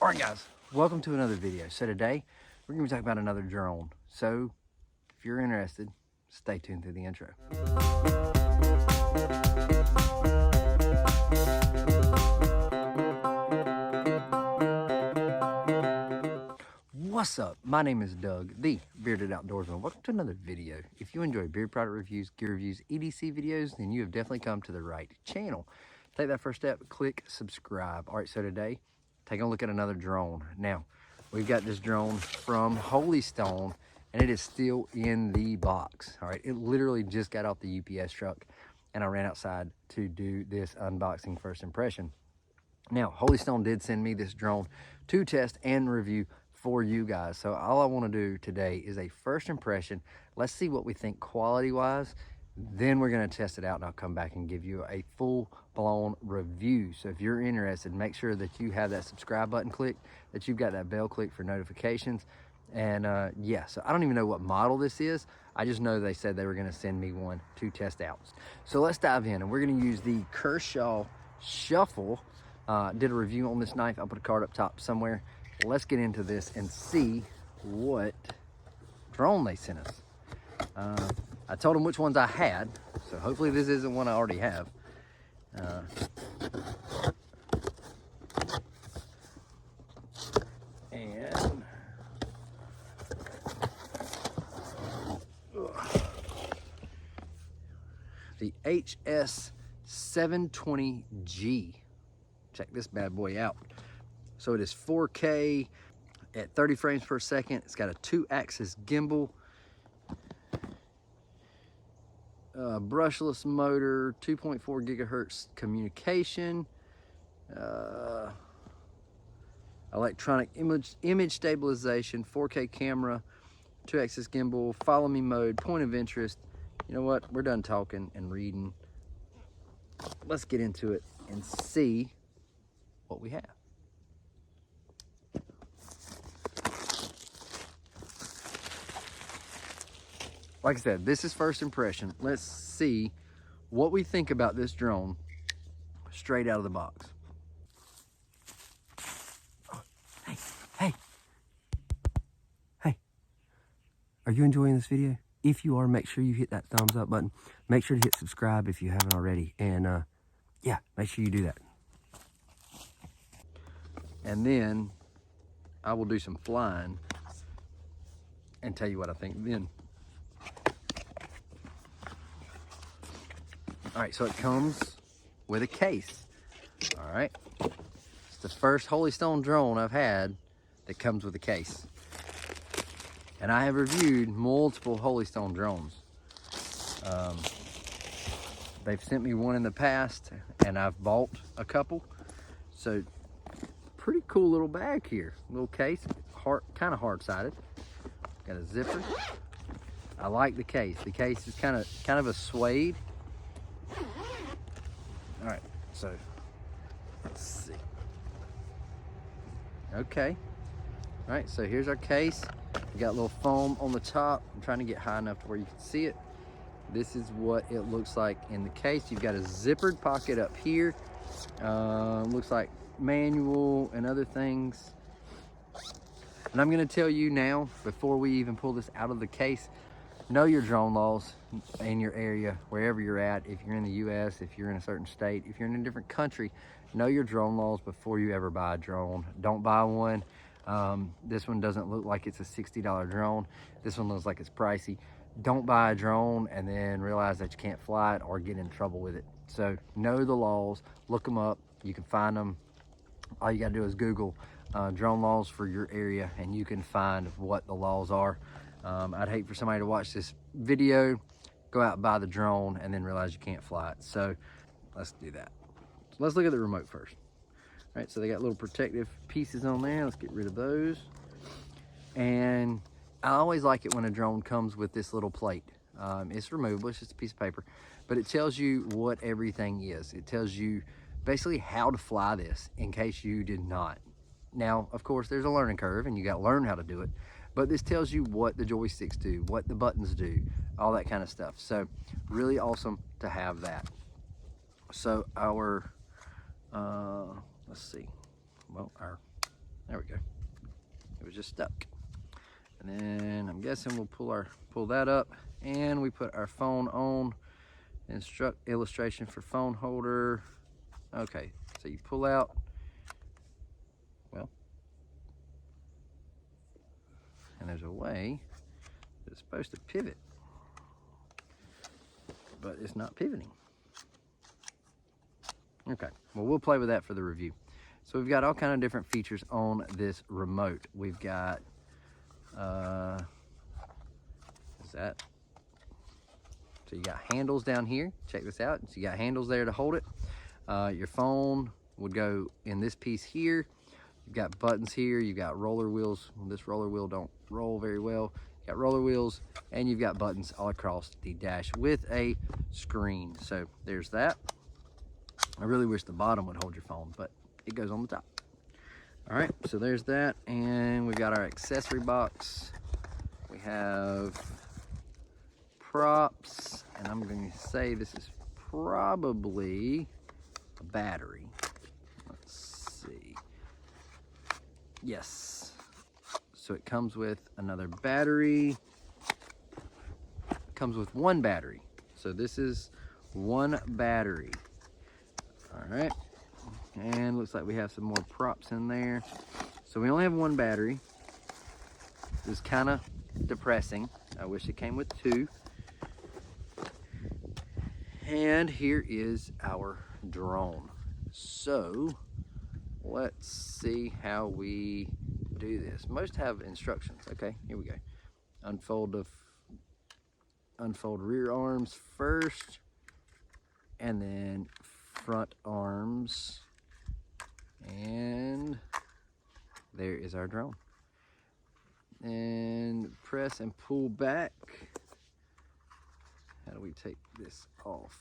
All right, guys, welcome to another video. So today we're going to be talking about another drone. So if you're interested, stay tuned through the intro. What's up? My name is Doug, the Bearded Outdoorsman. Welcome to another video. If you enjoy beard product reviews, gear reviews, EDC videos, then you have definitely come to the right channel. Take that first step, click subscribe. All right, so today, taking a look at another drone. Now, we've got this drone from Holy Stone, and it is still in the box. All right, it literally just got off the UPS truck, and I ran outside to do this unboxing first impression. Now, Holy Stone did send me this drone to test and review for you guys. So all I want to do today is a first impression. Let's see what we think quality-wise. Then we're going to test it out, and I'll come back and give you a full-blown review. So if you're interested, make sure that you have that subscribe button clicked, that you've got that bell clicked for notifications. And yeah, so I don't even know what model this is. I just know they said they were going to send me one to test out. So let's dive in, and we're going to use the Kershaw Shuffle. Did a review on this knife. I'll put a card up top somewhere. Let's get into this and see what drone they sent us. I told them which ones I had, so hopefully this isn't one I already have. And the HS720G. Check this bad boy out. So it is 4K at 30 frames per second. It's got a 2-axis gimbal, brushless motor, 2.4 gigahertz communication, electronic image stabilization, 4K camera, 2-axis gimbal, follow me mode, point of interest. You know what? We're done talking and reading. Let's get into it and see what we have. Like I said, this is first impression. Let's see what we think about this drone straight out of the box. Oh, hey. Are you enjoying this video? If you are, make sure you hit that thumbs up button. Make sure to hit subscribe if you haven't already. And yeah, make sure you do that. And then I will do some flying and tell you what I think then. All right, so it comes with a case. All right, it's the first Holy Stone drone I've had that comes with a case. And I have reviewed multiple Holy Stone drones. They've sent me one in the past, and I've bought a couple. So pretty cool little bag here, little case, kind of hard-sided. Got a zipper. I like the case. The case is kind of a suede. All right, so let's see. Okay. All right, so here's our case. We got a little foam on the top. I'm trying to get high enough to where you can see it. This is what it looks like in the case. You've got a zippered pocket up here. Looks like manual and other things. And I'm gonna tell you now, before we even pull this out of the case, know your drone laws in your area, wherever you're at. If you're in the US, if you're in a certain state, if you're in a different country, know your drone laws before you ever buy a drone. Don't buy one. This one doesn't look like it's a $60 drone. This one looks like it's pricey. Don't buy a drone and then realize that you can't fly it or get in trouble with it. So know the laws, look them up. You can find them. All you gotta do is Google drone laws for your area, and you can find what the laws are. I'd hate for somebody to watch this video, go out and buy the drone, and then realize you can't fly it. So let's do that. So let's look at the remote first. All right, so they got little protective pieces on there. Let's get rid of those. And I always like it when a drone comes with this little plate. It's removable, it's just a piece of paper, but it tells you what everything is. It tells you basically how to fly this in case you did not. Now, of course, there's a learning curve and you got to learn how to do it, but this tells you what the joysticks do, what the buttons do, all that kind of stuff. So really awesome to have that. So our, let's see, well, there we was just stuck. And then I'm guessing we'll pull that up, and we put our phone on. Illustration for phone holder. Okay, so you pull out, well, and there's a way that it's supposed to pivot, but it's not pivoting. Okay, well, we'll play with that for the review. So we've got all kind of different features on this remote. We've got, so you got handles down here. Check this out. So you got handles there to hold it. Your phone would go in this piece here. You've got buttons here. You've got roller wheels. Well, this roller wheel don't roll very well. You got roller wheels, and you've got buttons all across the dash with a screen. So there's that. I really wish the bottom would hold your phone, but it goes on the top. All right, so there's that, and we've got our accessory box. We have props, and I'm going to say this is probably a battery. Let's see. Yes. So it comes with another battery. It comes with one battery. So this is one battery. All right. And looks like we have some more props in there. So we only have one battery. This is kind of depressing. I wish it came with two. And here is our drone. So let's see how we do this. Most have instructions. Okay, here we go. Unfold rear arms first, and then front arms, and there is our drone. And press and pull back. How do we take this off?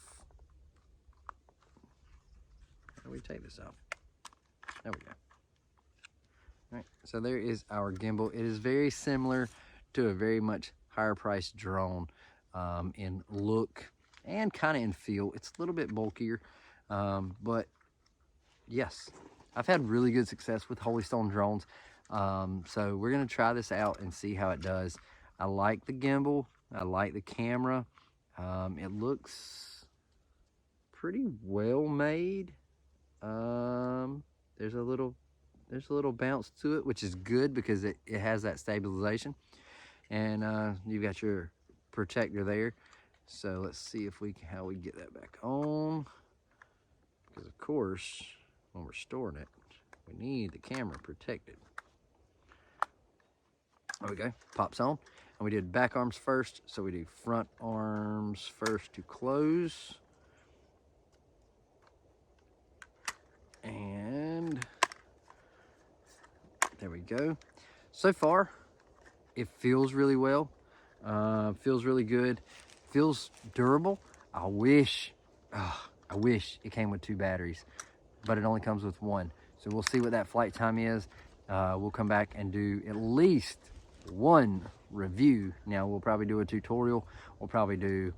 How do we take this off? There we go. All right, so there is our gimbal. It is very similar to a very much higher priced drone in look and kind of in feel. It's a little bit bulkier, but yes, I've had really good success with Holy Stone drones. So we're gonna try this out and see how it does. I like the gimbal. I like the camera. It looks pretty well made. There's a little bounce to it, which is good because it has that stabilization. And you've got your protector there. So let's see if how we get that back on. Because of course, when we're storing it, we need the camera protected. There we go, pops on. And we did back arms first, so we do front arms first to close. And there we go. So far, it feels really well. Feels really good. Feels durable. I wish it came with two batteries, but it only comes with one. So we'll see what that flight time is. We'll come back and do at least one review. Now we'll probably do a tutorial. We'll probably do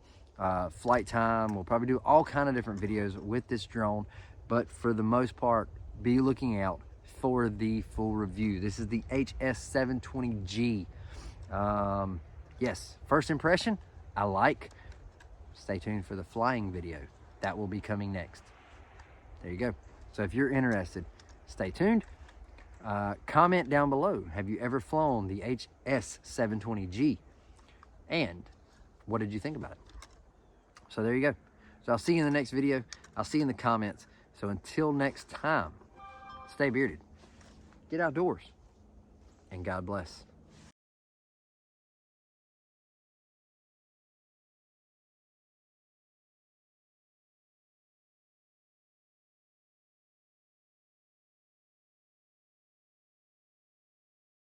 flight time. We'll probably do all kind of different videos with this drone. But for the most part, be looking out for the full review. This is the HS720G. Yes, first impression, I like. Stay tuned for the flying video. That will be coming next. There you go. So if you're interested, stay tuned. Comment down below. Have you ever flown the HS720G? And what did you think about it? So there you go. So I'll see you in the next video. I'll see you in the comments. So until next time, stay bearded, get outdoors, and God bless.